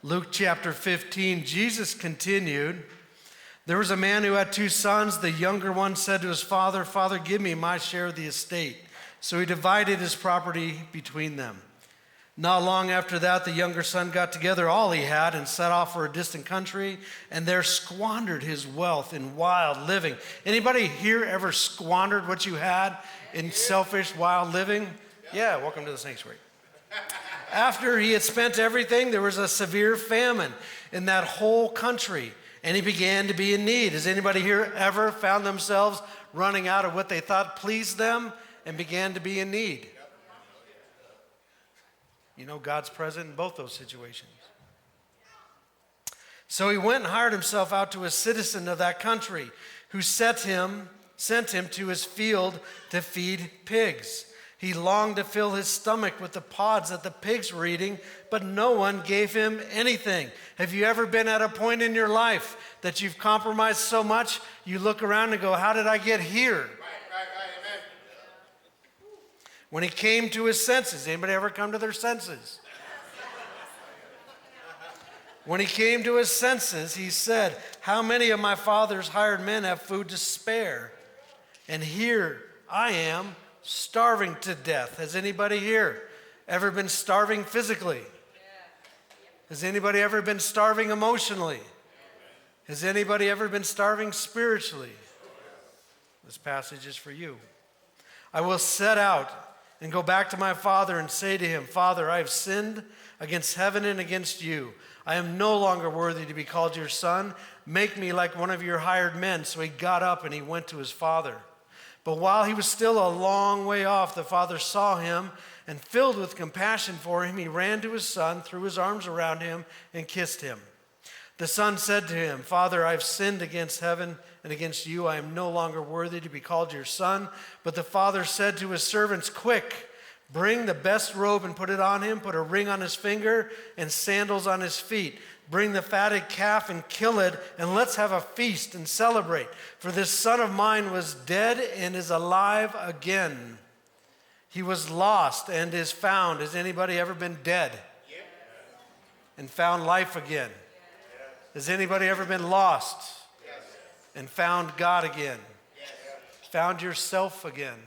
Luke chapter 15, Jesus continued, "There was a man who had 2 sons. The younger one said to his father, 'Father, give me my share of the estate.' So he divided his property between them. Not long after that, the younger son got together all he had and set off for a distant country, and there squandered his wealth in wild living." Anybody here ever squandered what you had in selfish, wild living? Yeah, welcome to the sanctuary. After he had spent everything, there was a severe famine in that whole country, and he began to be in need. Has anybody here ever found themselves running out of what they thought pleased them and began to be in need? You know, God's present in both those situations. So he went and hired himself out to a citizen of that country, who sent him to his field to feed pigs. He longed to fill his stomach with the pods that the pigs were eating, but no one gave him anything. Have you ever been at a point in your life that you've compromised so much, you look around and go, how did I get here? Right, amen. When he came to his senses, anybody ever come to their senses? When he came to his senses, he said, "How many of my father's hired men have food to spare? And here I am, starving to death." Has anybody here ever been starving physically? Has anybody ever been starving emotionally? Has anybody ever been starving spiritually? This passage is for you. "I will set out and go back to my father and say to him, 'Father, I have sinned against heaven and against you. I am no longer worthy to be called your son. Make me like one of your hired men.' So he got up and he went to his father. But while he was still a long way off, the father saw him, and filled with compassion for him, he ran to his son, threw his arms around him, and kissed him. The son said to him, 'Father, I have sinned against heaven and against you. I am no longer worthy to be called your son.' But the father said to his servants, 'Quick, bring the best robe and put it on him. Put a ring on his finger and sandals on his feet. Bring the fatted calf and kill it, and let's have a feast and celebrate. For this son of mine was dead and is alive again. He was lost and is found.'" Has anybody ever been dead and found life again? Has anybody ever been lost and found God again? Found yourself again?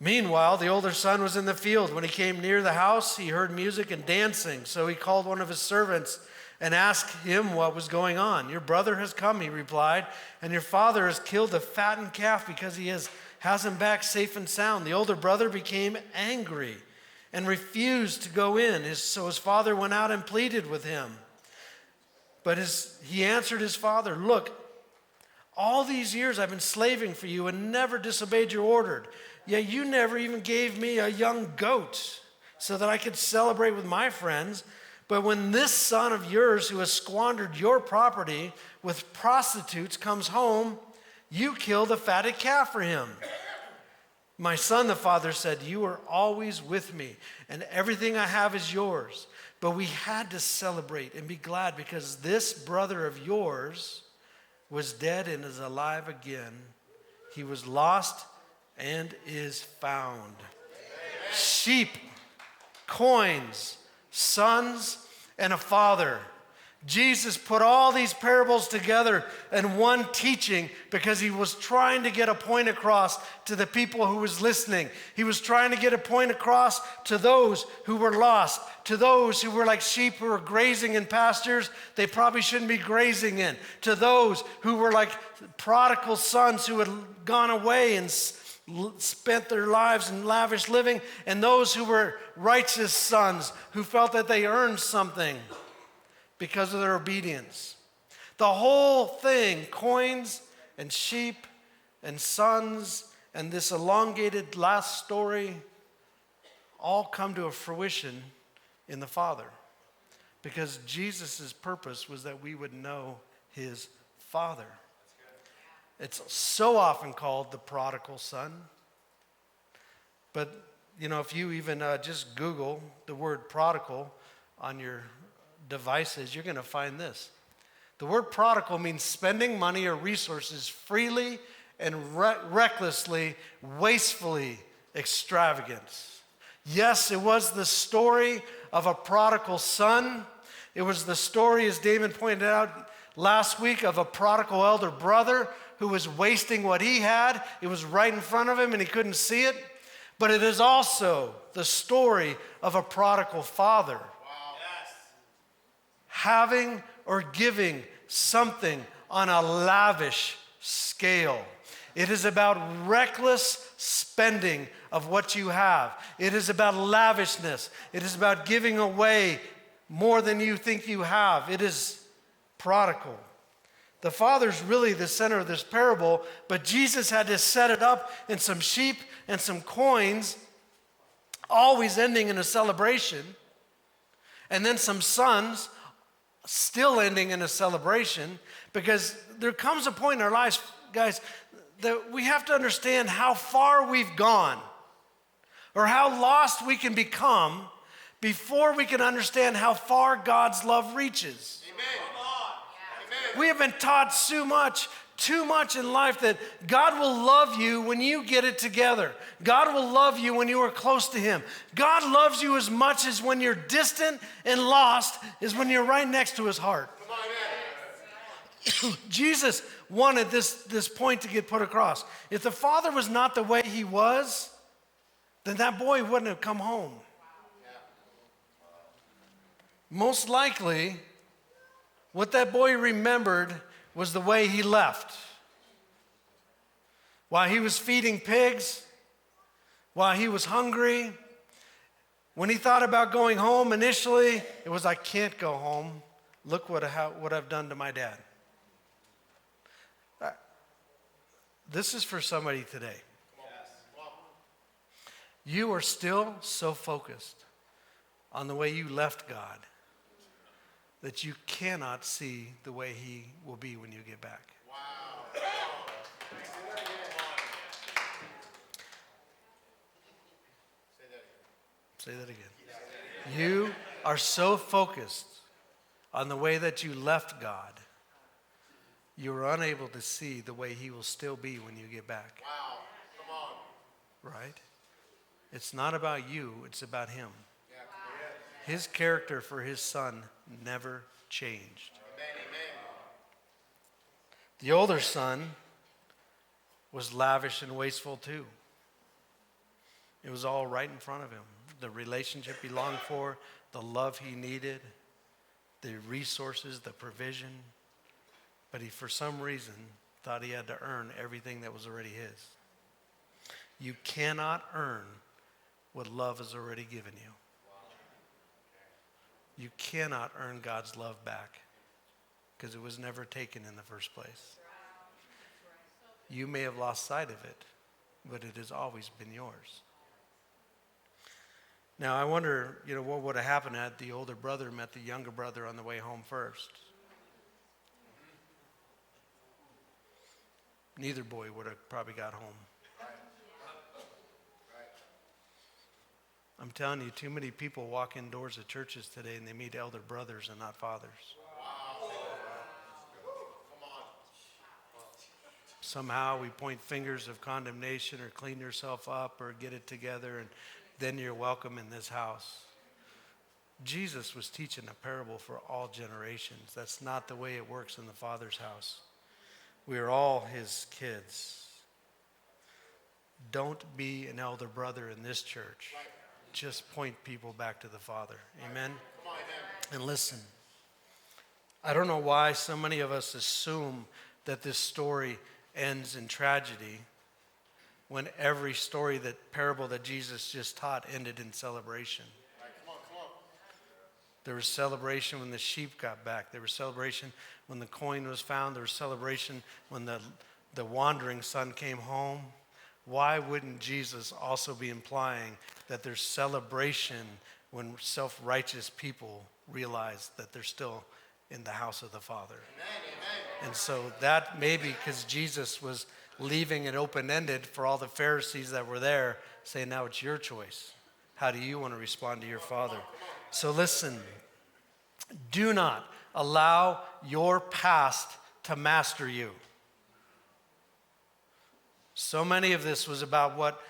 Meanwhile, the older son was in the field. When he came near the house, he heard music and dancing. So he called one of his servants and asked him what was going on. "Your brother has come," he replied, "and your father has killed a fattened calf because he has him back safe and sound." The older brother became angry and refused to go in. So his father went out and pleaded with him. But he answered his father, "Look, all these years I've been slaving for you and never disobeyed your order. Yet you never even gave me a young goat so that I could celebrate with my friends. But when this son of yours who has squandered your property with prostitutes comes home, you killed a fatted calf for him." "My son," the father said, "you are always with me, and everything I have is yours. But we had to celebrate and be glad because this brother of yours was dead and is alive again. He was lost and is found." Amen. Sheep, coins, sons, and a father. Jesus put all these parables together in one teaching because he was trying to get a point across to the people who was listening. He was trying to get a point across to those who were lost, to those who were like sheep who were grazing in pastures they probably shouldn't be grazing in, to those who were like prodigal sons who had gone away and spent their lives in lavish living, and those who were righteous sons who felt that they earned something because of their obedience. The whole thing, coins and sheep and sons and this elongated last story, all come to a fruition in the Father. Because Jesus' purpose was that we would know his Father. It's so often called the prodigal son. But, you know, if you even just Google the word prodigal on your devices, you're going to find this. The word prodigal means spending money or resources freely and recklessly, wastefully extravagant. Yes, it was the story of a prodigal son. It was the story, as Damon pointed out last week, of a prodigal elder brother who was wasting what he had. It was right in front of him and he couldn't see it. But it is also the story of a prodigal father. Wow. Yes. Having or giving something on a lavish scale. It is about reckless spending of what you have. It is about lavishness. It is about giving away more than you think you have. It is prodigal. The father's really the center of this parable, but Jesus had to set it up in some sheep and some coins, always ending in a celebration, and then some sons, still ending in a celebration, because there comes a point in our lives, guys, that we have to understand how far we've gone or how lost we can become before we can understand how far God's love reaches. Amen. We have been taught too much in life that God will love you when you get it together. God will love you when you are close to Him. God loves you as much as when you're distant and lost is when you're right next to His heart. Jesus wanted this point to get put across. If the Father was not the way He was, then that boy wouldn't have come home. Most likely, what that boy remembered was the way he left. While he was feeding pigs, while he was hungry, when he thought about going home initially, it was, I can't go home. Look what I've done to my dad. This is for somebody today. You are still so focused on the way you left God that you cannot see the way He will be when you get back. Wow. Say that again. You are so focused on the way that you left God, you are unable to see the way He will still be when you get back. Wow. Come on. Right? It's not about you, it's about Him. His character for His son never changed. Amen. The older son was lavish and wasteful too. It was all right in front of him. The relationship he longed for, the love he needed, the resources, the provision. But he, for some reason, thought he had to earn everything that was already his. You cannot earn what love has already given you. You cannot earn God's love back because it was never taken in the first place. You may have lost sight of it, but it has always been yours. Now, I wonder, what would have happened had the older brother met the younger brother on the way home first? Neither boy would have probably got home. I'm telling you, too many people walk indoors of churches today and they meet elder brothers and not fathers. Somehow we point fingers of condemnation or clean yourself up or get it together and then you're welcome in this house. Jesus was teaching a parable for all generations. That's not the way it works in the Father's house. We are all His kids. Don't be an elder brother in this church. Just point people back to the Father. Amen? And listen, I don't know why so many of us assume that this story ends in tragedy when every story, that parable that Jesus just taught, ended in celebration. Come on. There was celebration when the sheep got back. There was celebration when the coin was found. There was celebration when the wandering son came home. Why wouldn't Jesus also be implying that there's celebration when self-righteous people realize that they're still in the house of the Father? Amen. And so that may be because Jesus was leaving it open-ended for all the Pharisees that were there, saying, now it's your choice. How do you want to respond to your Father? So listen, do not allow your past to master you. So many of this was about what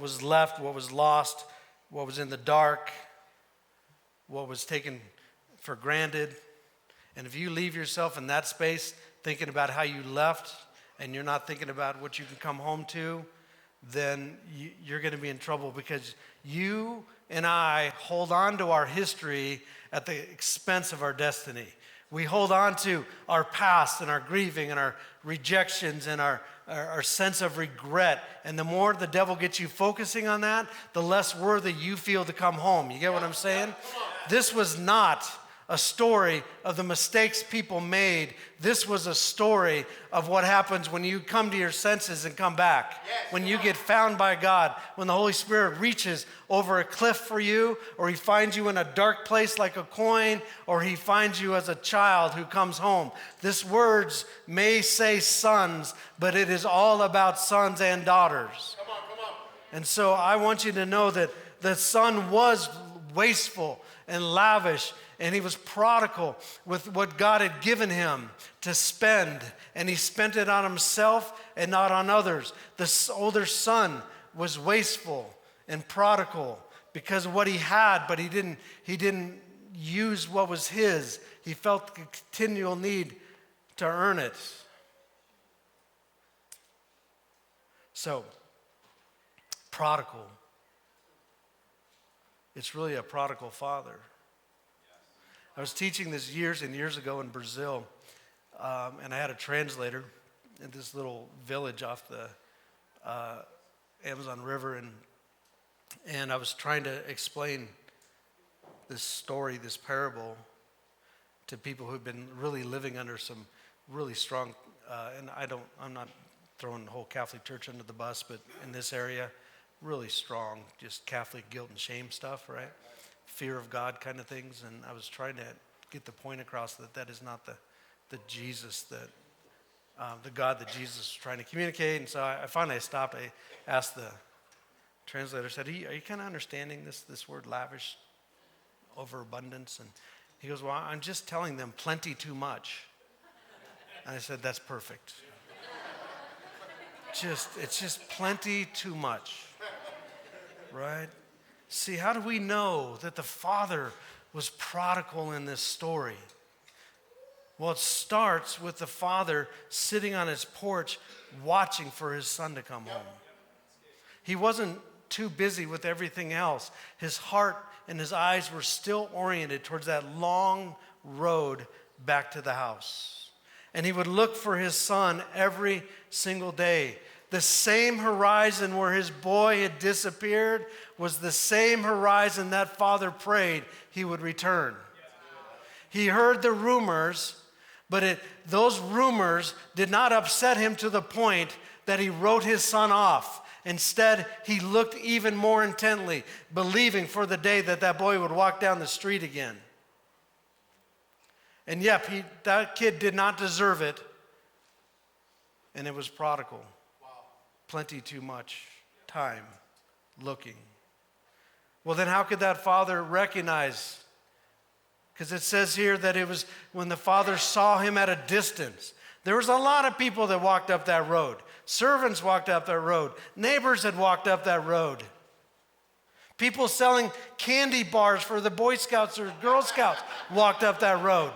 was left, what was lost, what was in the dark. what was taken for granted. And if you leave yourself in that space thinking about how you left and you're not thinking about what you can come home to, then you're going to be in trouble, because you and I hold on to our history at the expense of our destiny. We hold on to our past and our grieving and our rejections and our sense of regret. And the more the devil gets you focusing on that, the less worthy you feel to come home. You get what I'm saying? This was not a story of the mistakes people made. This was a story of what happens when you come to your senses and come back. When you get found by God, when the Holy Spirit reaches over a cliff for you, or he finds you in a dark place like a coin, or he finds you as a child who comes home. This words may say sons, but it is all about sons and daughters. Come on. And so I want you to know that the son was wasteful and lavish, and he was prodigal with what God had given him to spend. And he spent it on himself and not on others. The older son was wasteful and prodigal because of what he had, but he didn't use what was his. He felt the continual need to earn it. So, prodigal. It's really a prodigal father. I was teaching this years and years ago in Brazil, and I had a translator in this little village off the Amazon River, and I was trying to explain this story, this parable, to people who've been really living under some really strong, and I'm not throwing the whole Catholic Church under the bus, but in this area, really strong, just Catholic guilt and shame stuff, right? Fear of God kind of things. And I was trying to get the point across that is not the Jesus that, the God that Jesus was trying to communicate. And so I finally stopped. I asked the translator, said, are you kind of understanding this word lavish, overabundance? And he goes, well, I'm just telling them plenty too much. And I said, that's perfect. It's just plenty too much, right? See, how do we know that the father was prodigal in this story? Well, it starts with the father sitting on his porch watching for his son to come home. He wasn't too busy with everything else. His heart and his eyes were still oriented towards that long road back to the house. And he would look for his son every single day. The same horizon where his boy had disappeared was the same horizon that father prayed he would return. He heard the rumors, but those rumors did not upset him to the point that he wrote his son off. Instead, he looked even more intently, believing for the day that boy would walk down the street again. And yep, that kid did not deserve it, and it was prodigal. Plenty too much time looking. Well, then how could that father recognize? Because it says here that it was when the father saw him at a distance. There was a lot of people that walked up that road. Servants walked up that road. Neighbors had walked up that road. People selling candy bars for the Boy Scouts or Girl Scouts walked up that road.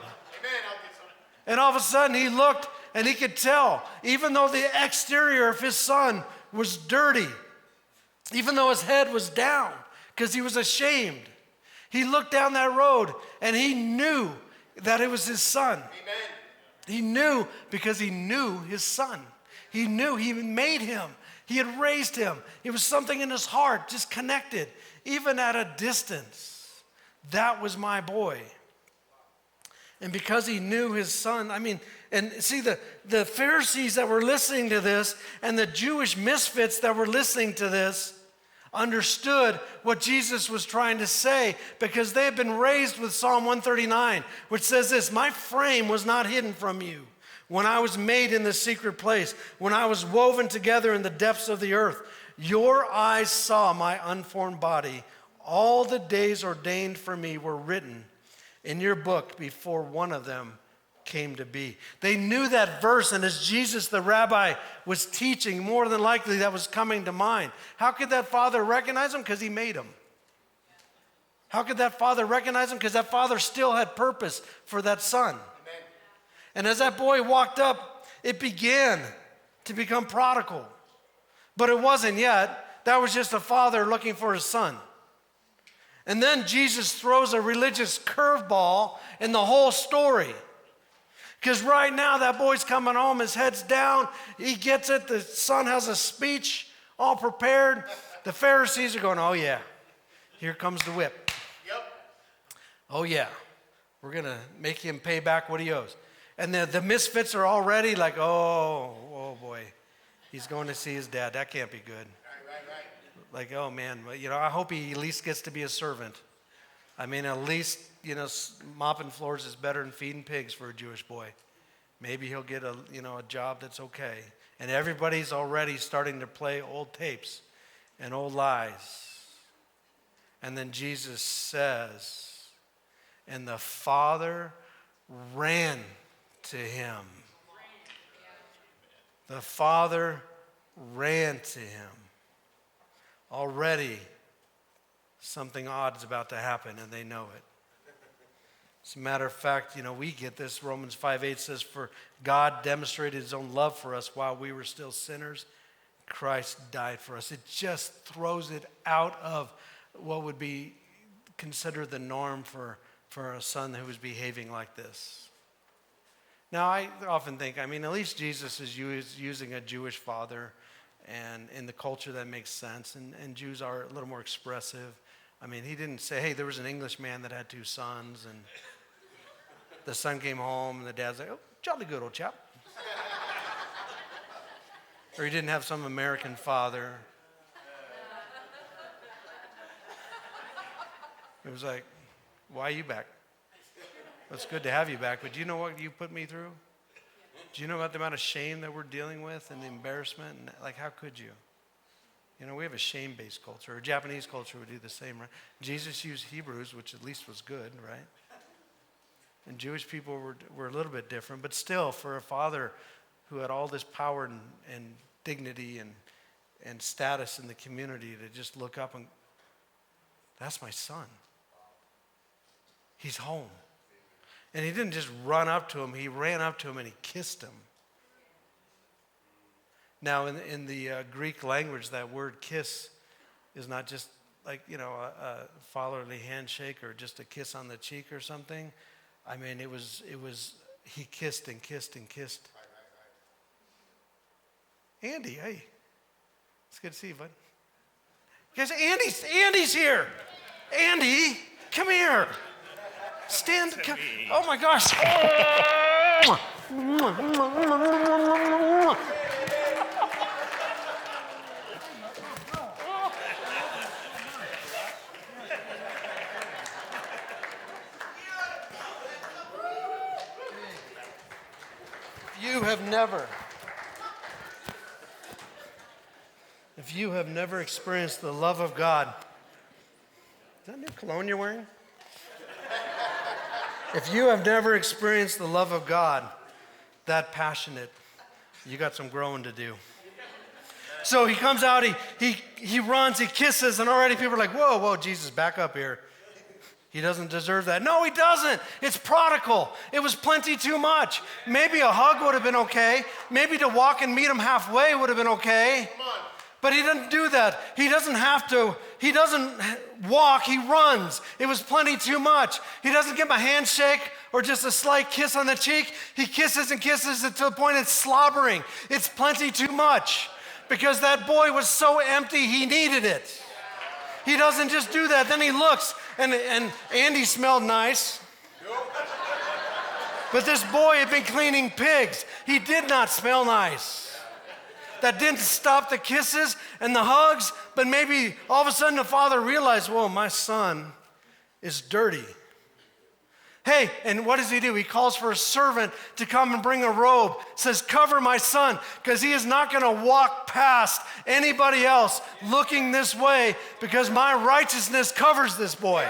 And all of a sudden he looked, and he could tell, even though the exterior of his son was dirty, even though his head was down because he was ashamed, he looked down that road and he knew that it was his son. Amen. He knew because he knew his son. He knew he made him. He had raised him. It was something in his heart, just connected, even at a distance. That was my boy. And because he knew his son, and see, the Pharisees that were listening to this and the Jewish misfits that were listening to this understood what Jesus was trying to say, because they had been raised with Psalm 139, which says this: my frame was not hidden from you when I was made in the secret place, when I was woven together in the depths of the earth. Your eyes saw my unformed body. All the days ordained for me were written in your book before one of them came to be. They knew that verse, and as Jesus, the rabbi, was teaching, more than likely that was coming to mind. How could that father recognize him? Because he made him. How could that father recognize him? Because that father still had purpose for that son. Amen. And as that boy walked up, it began to become prodigal. But it wasn't yet. That was just a father looking for his son. And then Jesus throws a religious curveball in the whole story. Because right now that boy's coming home, his head's down, he gets it, the son has a speech all prepared. The Pharisees are going, oh yeah, here comes the whip. Yep. Oh yeah, we're going to make him pay back what he owes. And the misfits are already like, oh boy, he's going to see his dad. That can't be good. Right. Like, oh man, I hope he at least gets to be a servant. I mean, at least, mopping floors is better than feeding pigs for a Jewish boy. Maybe he'll get a job that's okay. And everybody's already starting to play old tapes and old lies. And then Jesus says, and the father ran to him. The father ran to him. Already, something odd is about to happen, and they know it. As a matter of fact, we get this. Romans 5:8 says, for God demonstrated his own love for us while we were still sinners. Christ died for us. It just throws it out of what would be considered the norm for a son who was behaving like this. Now, I often think, at least Jesus is using a Jewish father, and in the culture that makes sense, and Jews are a little more expressive. He didn't say, hey, there was an English man that had 2 sons, and the son came home, and the dad's like, oh, jolly good old chap. Or he didn't have some American father. It was like, why are you back? It's good to have you back, but do you know what you put me through? Do you know about the amount of shame that we're dealing with and the embarrassment? And how could you? We have a shame-based culture. A Japanese culture would do the same, right? Jesus used Hebrews, which at least was good, right? And Jewish people were a little bit different, but still, for a father who had all this power and dignity and status in the community to just look up and, that's my son. He's home. And he didn't just run up to him, he ran up to him and he kissed him. Now, in the Greek language, that word kiss is not just like, a fatherly handshake or just a kiss on the cheek or something. It was he kissed and kissed and kissed. Right. Andy, hey. It's good to see you, bud. Guys, Andy's here. Andy, come here. Stand. Oh my gosh. If you have never experienced the love of God, is that new cologne you're wearing? If you have never experienced the love of God that passionate, you got some growing to do. So he comes out, he runs, he kisses, and already people are like, whoa, Jesus, back up here. He doesn't deserve that. No, he doesn't. It's prodigal. It was plenty too much. Maybe a hug would have been okay. Maybe to walk and meet him halfway would have been okay. But he doesn't do that. He doesn't have to. He doesn't walk, he runs. It was plenty too much. He doesn't give him a handshake or just a slight kiss on the cheek. He kisses and kisses it to the point it's slobbering. It's plenty too much because that boy was so empty he needed it. He doesn't just do that. Then he looks, and Andy smelled nice. But this boy had been cleaning pigs. He did not smell nice. That didn't stop the kisses and the hugs, but maybe all of a sudden the father realized, whoa, my son is dirty. Hey, and what does he do? He calls for a servant to come and bring a robe. Says, cover my son, because he is not going to walk past anybody else looking this way, because my righteousness covers this boy.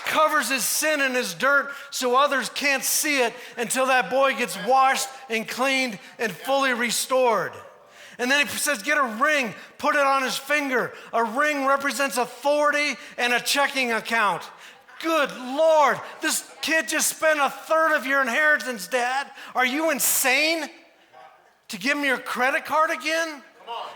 Covers his sin and his dirt so others can't see it until that boy gets washed and cleaned and fully restored. And then he says, get a ring, put it on his finger. A ring represents authority and a checking account. Good Lord, this kid just spent a third of your inheritance, Dad. Are you insane? To give him your credit card again?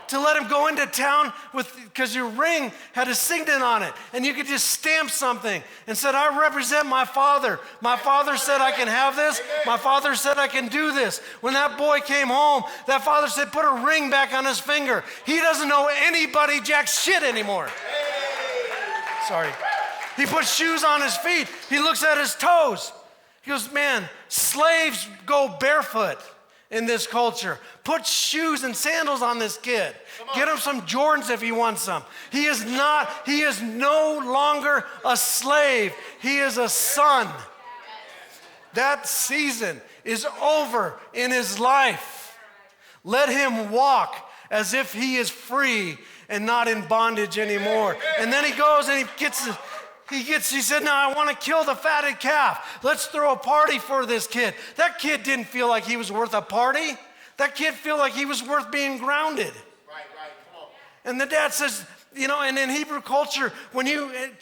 To let him go into town because your ring had a signet on it, and you could just stamp something and said, I represent my father. My father said I can have this. My father said I can do this. When that boy came home, that father said, put a ring back on his finger. He doesn't know anybody jack shit anymore. Sorry. He puts shoes on his feet. He looks at his toes. He goes, man, slaves go barefoot in this culture. Put shoes and sandals on this kid. Get him some Jordans if he wants them. He is no longer a slave. He is a son. That season is over in his life. Let him walk as if he is free and not in bondage anymore. And then he goes and he said, now I want to kill the fatted calf. Let's throw a party for this kid. That kid didn't feel like he was worth a party. That kid felt like he was worth being grounded. Right, come on. And the dad says, and in Hebrew culture,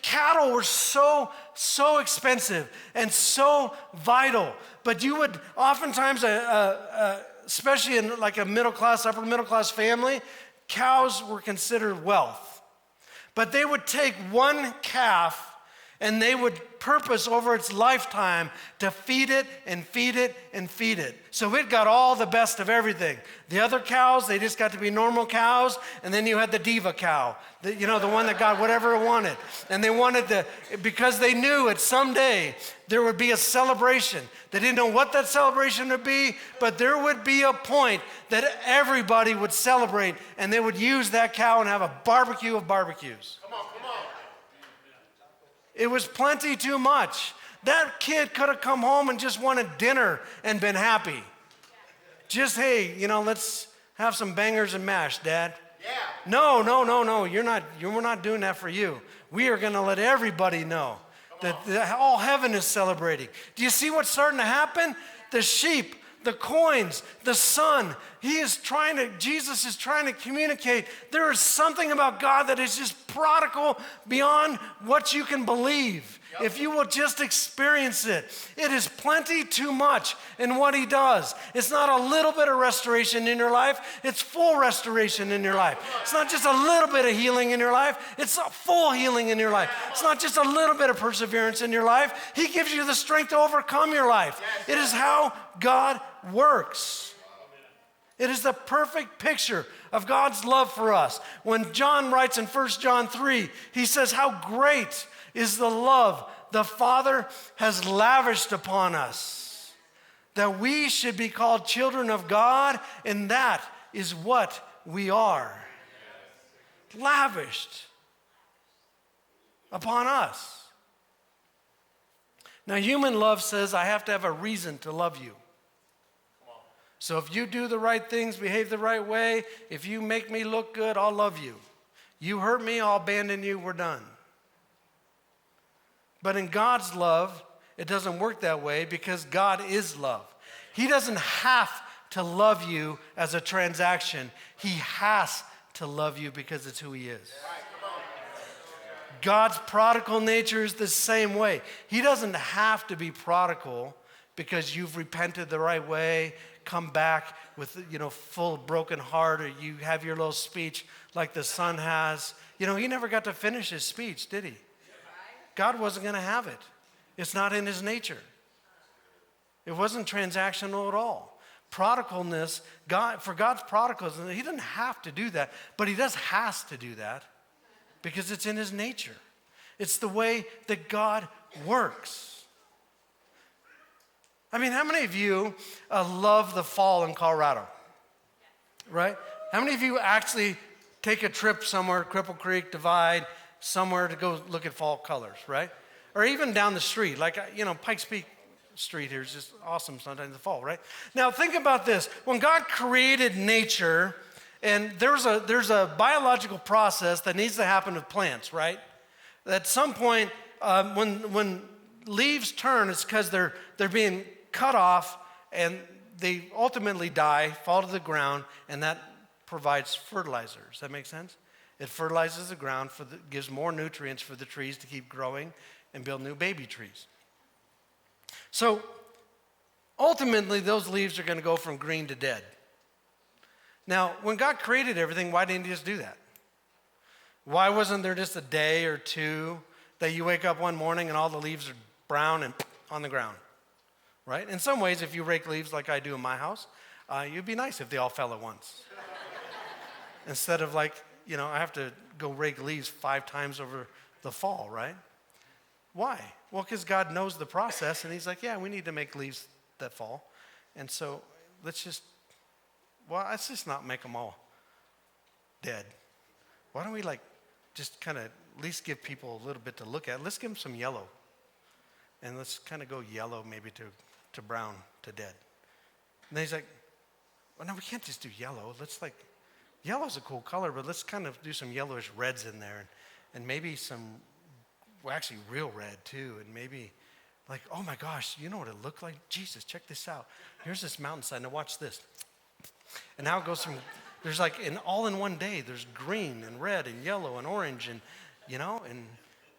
cattle were so expensive and so vital. But you would oftentimes, especially in like a upper middle class family, cows were considered wealth. But they would take one calf and they would purpose over its lifetime to feed it and feed it and feed it. So it got all the best of everything. The other cows, they just got to be normal cows, and then you had the diva cow, the one that got whatever it wanted. And they wanted because they knew it someday there would be a celebration. They didn't know what that celebration would be, but there would be a point that everybody would celebrate, and they would use that cow and have a barbecue of barbecues. Come on. It was plenty too much. That kid could have come home and just wanted dinner and been happy. Just, hey, let's have some bangers and mash, Dad. Yeah. No. We're not doing that for you. We are going to let everybody know that all heaven is celebrating. Do you see what's starting to happen? The sheep, the coins, the son. Jesus is trying to communicate. There is something about God that is just prodigal beyond what you can believe. Yep. If you will just experience it, it is plenty too much in what he does. It's not a little bit of restoration in your life. It's full restoration in your life. It's not just a little bit of healing in your life. It's a full healing in your life. It's not just a little bit of perseverance in your life. He gives you the strength to overcome your life. It is how God works. It is the perfect picture of God's love for us. When John writes in 1 John 3, he says, how great is the love the Father has lavished upon us, that we should be called children of God, and that is what we are. Lavished upon us. Now, human love says, I have to have a reason to love you. So if you do the right things, behave the right way, if you make me look good, I'll love you. You hurt me, I'll abandon you, we're done. But in God's love, it doesn't work that way because God is love. He doesn't have to love you as a transaction. He has to love you because it's who he is. God's prodigal nature is the same way. He doesn't have to be prodigal because you've repented the right way, come back with, full broken heart, or you have your little speech like the son has. He never got to finish his speech, did he? God wasn't going to have it. It's not in his nature. It wasn't transactional at all. Prodigalness, for God's prodigals, he doesn't have to do that, but he has to do that because it's in his nature. It's the way that God works. I mean, how many of you love the fall in Colorado? Right? How many of you actually take a trip somewhere, Cripple Creek, Divide, somewhere to go look at fall colors, right? Or even down the street, like, Pikes Peak Street here is just awesome sometimes in the fall, right? Now, think about this. When God created nature, and there's a biological process that needs to happen with plants, right? At some point, when leaves turn, it's because they're being cut off, and they ultimately die, fall to the ground, and that provides fertilizer. Does that make sense? It fertilizes the ground, gives more nutrients for the trees to keep growing and build new baby trees. So ultimately, those leaves are going to go from green to dead. Now, when God created everything, why didn't he just do that? Why wasn't there just a day or two that you wake up one morning and all the leaves are brown and on the ground, right? In some ways, if you rake leaves like I do in my house, it'd be nice if they all fell at once. Instead of I have to go rake leaves 5 times over the fall, right? Why? Well, because God knows the process, and he's like, yeah, we need to make leaves that fall. And so let's just not make them all dead. Why don't we just kind of at least give people a little bit to look at? Let's give them some yellow. And let's kind of go yellow maybe to brown to dead. And then he's like, well, no, we can't just do yellow. Yellow's a cool color, but let's kind of do some yellowish reds in there. And maybe actually real red too. And maybe oh my gosh, you know what it looked like? Jesus, check this out. Here's this mountainside. Now watch this. And now it goes from, there's all in one day, there's green and red and yellow and orange and,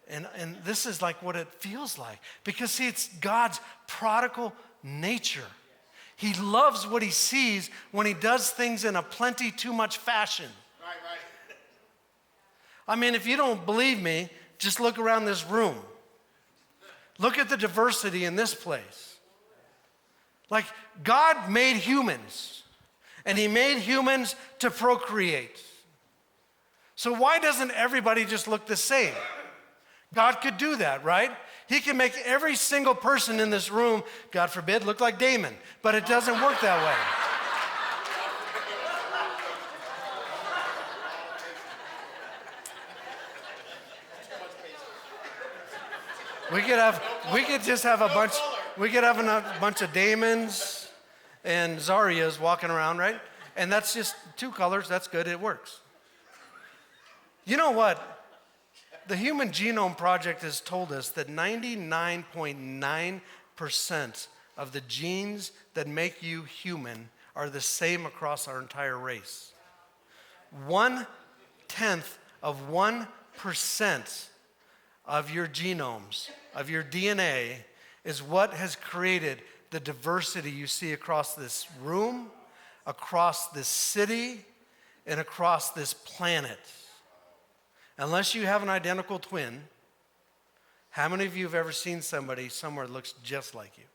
and this is what it feels like. Because see, it's God's prodigal nature. He loves what he sees when he does things in a plenty too much fashion. Right. I mean, if you don't believe me, just look around this room. Look at the diversity in this place. God made humans, and he made humans to procreate. So why doesn't everybody just look the same? God could do that, right? He can make every single person in this room, God forbid, look like Damon, but it doesn't work that way. We could just have a bunch of Damons and Zarias walking around, right? And that's just 2 colors. That's good. It works. You know what? The Human Genome Project has told us that 99.9% of the genes that make you human are the same across our entire race. 1/10 of 1% of your genomes, of your DNA, is what has created the diversity you see across this room, across this city, and across this planet. Unless you have an identical twin, how many of you have ever seen somebody somewhere that looks just like you?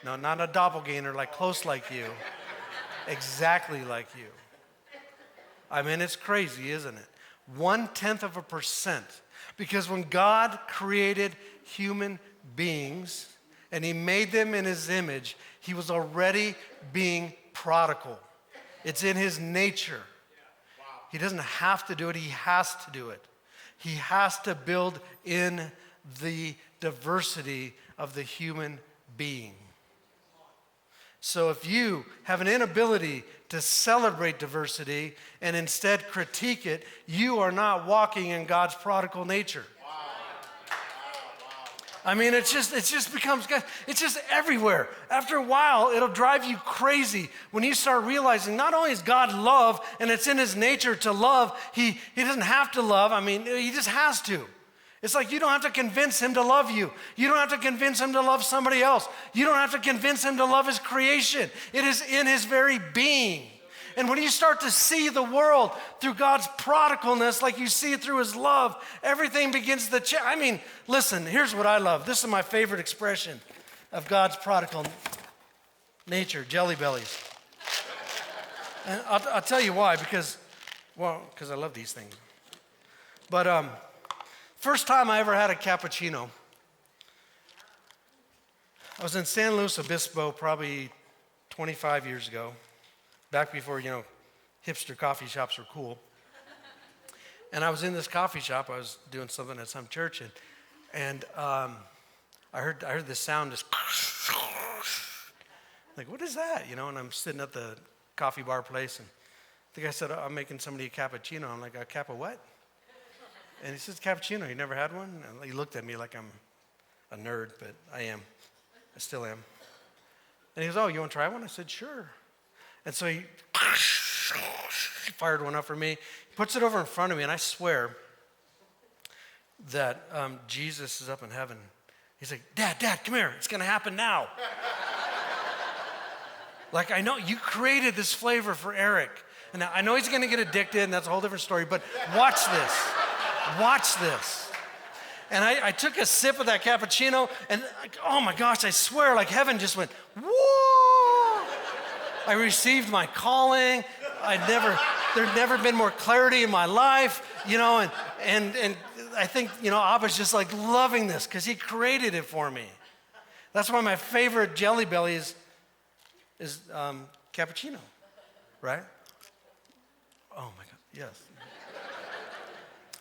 No, not a doppelganger, close like you, exactly like you. I mean, it's crazy, isn't it? 0.1%. Because when God created human beings and he made them in his image, he was already being prodigal. It's in his nature. He doesn't have to do it, he has to do it. He has to build in the diversity of the human being. So if you have an inability to celebrate diversity and instead critique it, you are not walking in God's prodigal nature. I mean, it's just everywhere. After a while, it'll drive you crazy when you start realizing not only is God love and it's in his nature to love, he doesn't have to love. I mean, he just has to. It's you don't have to convince him to love you. You don't have to convince him to love somebody else. You don't have to convince him to love his creation. It is in his very being. And when you start to see the world through God's prodigalness, like you see it through his love, everything begins to change. I mean, listen, here's what I love. This is my favorite expression of God's prodigal nature, jelly bellies. And I'll tell you why, because I love these things. But first time I ever had a cappuccino, I was in San Luis Obispo probably 25 years ago. Back before, hipster coffee shops were cool. And I was in this coffee shop. I was doing something at some church, and I heard this sound just what is that? And I'm sitting at the coffee bar place, and the guy said, I'm making somebody a cappuccino. I'm like, a cap of what? And he says, cappuccino. You never had one? And he looked at me like I'm a nerd, but I am. I still am. And he goes, oh, you want to try one? I said, sure. And so he fired one up for me. He puts it over in front of me, and I swear that Jesus is up in heaven. He's like, Dad, come here. It's going to happen now. Like, I know you created this flavor for Eric. And now, I know he's going to get addicted, and that's a whole different story, but watch this. Watch this. And I took a sip of that cappuccino, and oh my gosh, I swear, like heaven just went, whoa. I received my calling. There'd never been more clarity in my life, you know, and I think, you know, Abba's just like loving this because he created it for me. That's why my favorite Jelly Belly is cappuccino, right? Oh my God, yes.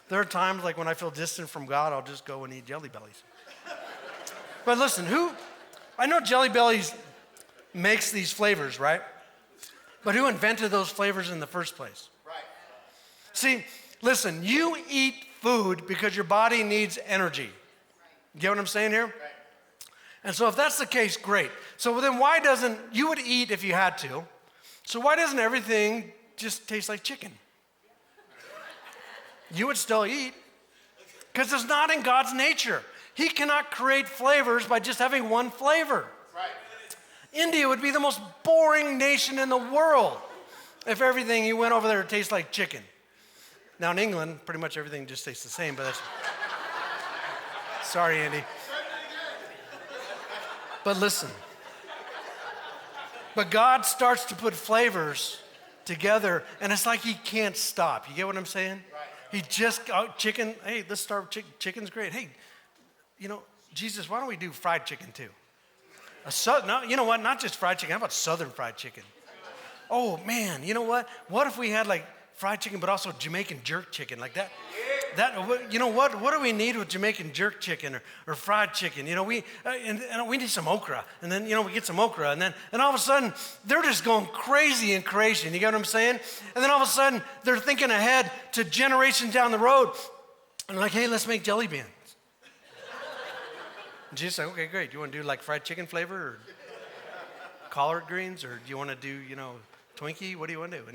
There are times like when I feel distant from God, I'll just go and eat Jelly Bellies. But listen, I know Jelly Bellies makes these flavors, right? But who invented those flavors in the first place? Right. See, listen, you eat food because your body needs energy. You get what I'm saying here? Right. And so if that's the case, great. So then you would eat if you had to. So why doesn't everything just taste like chicken? You would still eat because it's not in God's nature. He cannot create flavors by just having one flavor. Right. India would be the most boring nation in the world if everything you went over there tastes like chicken. Now in England, pretty much everything just tastes the same, but that's... Sorry, Andy. But listen. But God starts to put flavors together, and it's like he can't stop. You get what I'm saying? Right. He just, chicken, hey, let's start with chicken. Chicken's great. Hey, you know, Jesus, why don't we do fried chicken too? No, you know what? Not just fried chicken. How about Southern fried chicken? Oh, man, you know what? What if we had like fried chicken, but also Jamaican jerk chicken like that? You know what? What do we need with Jamaican jerk chicken or fried chicken? You know, we need some okra, and then you know we get some okra, and all of a sudden they're just going crazy and creation. You get what I'm saying? And then all of a sudden they're thinking ahead to generations down the road, and like, hey, let's make jelly beans. And Jesus said, okay, great. Do you want to do like fried chicken flavor or collard greens, or do you want to do Twinkie? What do you want to do?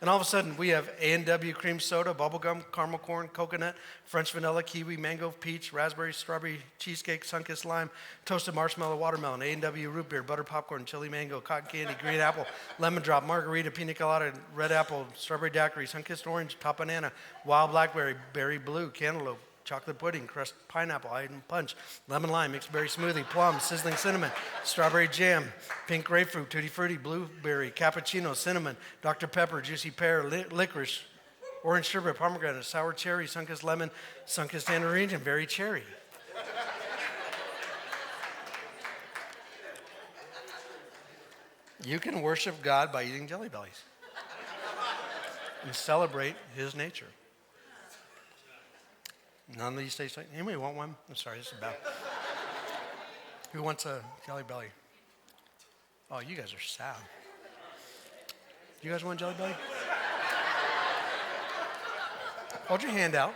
And all of a sudden, we have A&W cream soda, bubblegum, caramel corn, coconut, French vanilla, kiwi, mango, peach, raspberry, strawberry, cheesecake, sunkissed lime, toasted marshmallow, watermelon, A&W root beer, butter popcorn, chili mango, cotton candy, green apple, lemon drop, margarita, pina colada, red apple, strawberry daiquiri, sunkissed orange, top banana, wild blackberry, berry blue, cantaloupe, chocolate pudding, crushed pineapple, iron punch, lemon lime, mixed berry smoothie, plum, sizzling cinnamon, strawberry jam, pink grapefruit, tutti frutti, blueberry, cappuccino, cinnamon, Dr. Pepper, juicy pear, licorice, orange sherbet, pomegranate, sour cherry, sunkissed lemon, sunkissed tangerine, and berry cherry. You can worship God by eating Jelly Bellies and celebrate his nature. None of these taste like, anybody want one? I'm sorry, this is bad. Who wants a Jelly Belly? Oh, you guys are sad. You guys want Jelly Belly? Hold your hand out.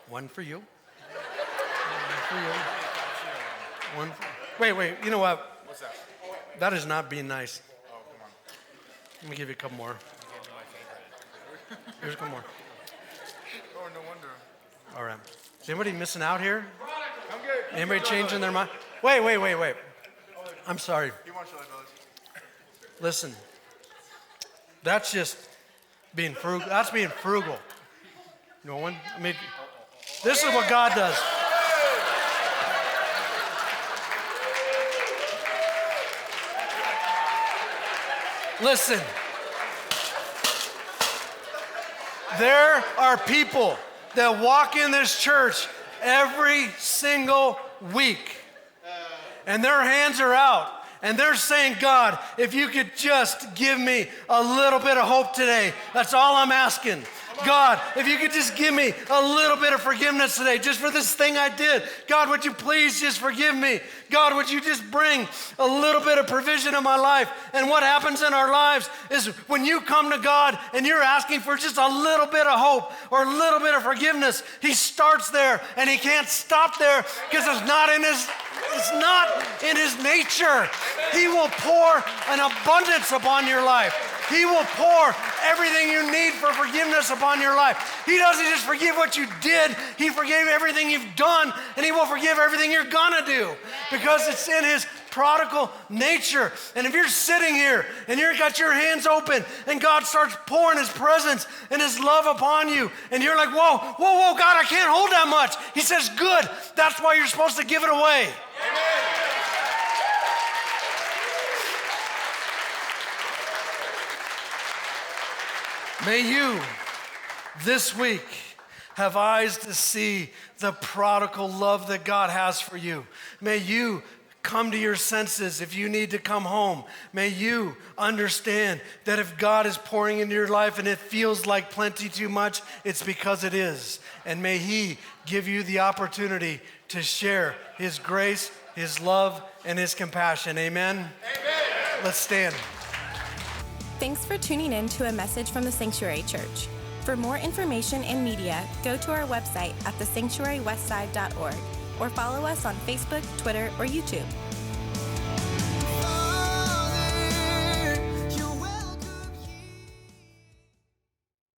One for you. One for you. Wait, you know what? What's that? That is not being nice. Oh, come on. Let me give you a couple more. Here's a couple more. Oh, no wonder. All right. Is anybody missing out here? I'm good. Anybody changing their mind? Wait. I'm sorry. He wants Jelly Bellies. Listen. That's just being frugal. That's being frugal. No one? I mean, this is what God does. Listen. There are people that walk in this church every single week, and their hands are out, and they're saying, God, if you could just give me a little bit of hope today, that's all I'm asking. God, if you could just give me a little bit of forgiveness today, just for this thing I did. God, would you please just forgive me? God, would you just bring a little bit of provision in my life? And what happens in our lives is when you come to God and you're asking for just a little bit of hope or a little bit of forgiveness, he starts there and he can't stop there because it's not in his nature. He will pour an abundance upon your life. He will pour everything you need for forgiveness upon your life. He doesn't just forgive what you did, He forgave everything you've done, and He will forgive everything you're gonna do because it's in His prodigal nature. And if you're sitting here and you've got your hands open and God starts pouring His presence and His love upon you, and you're like, whoa, God, I can't hold that much. He says, good. That's why you're supposed to give it away. May you this week have eyes to see the prodigal love that God has for you. May you come to your senses if you need to come home. May you understand that if God is pouring into your life and it feels like plenty too much, it's because it is. And may He give you the opportunity to share His grace, His love, and His compassion. Amen? Amen. Let's stand. Thanks for tuning in to a message from the Sanctuary Church. For more information and media, go to our website at thesanctuarywestside.org or follow us on Facebook, Twitter, or YouTube.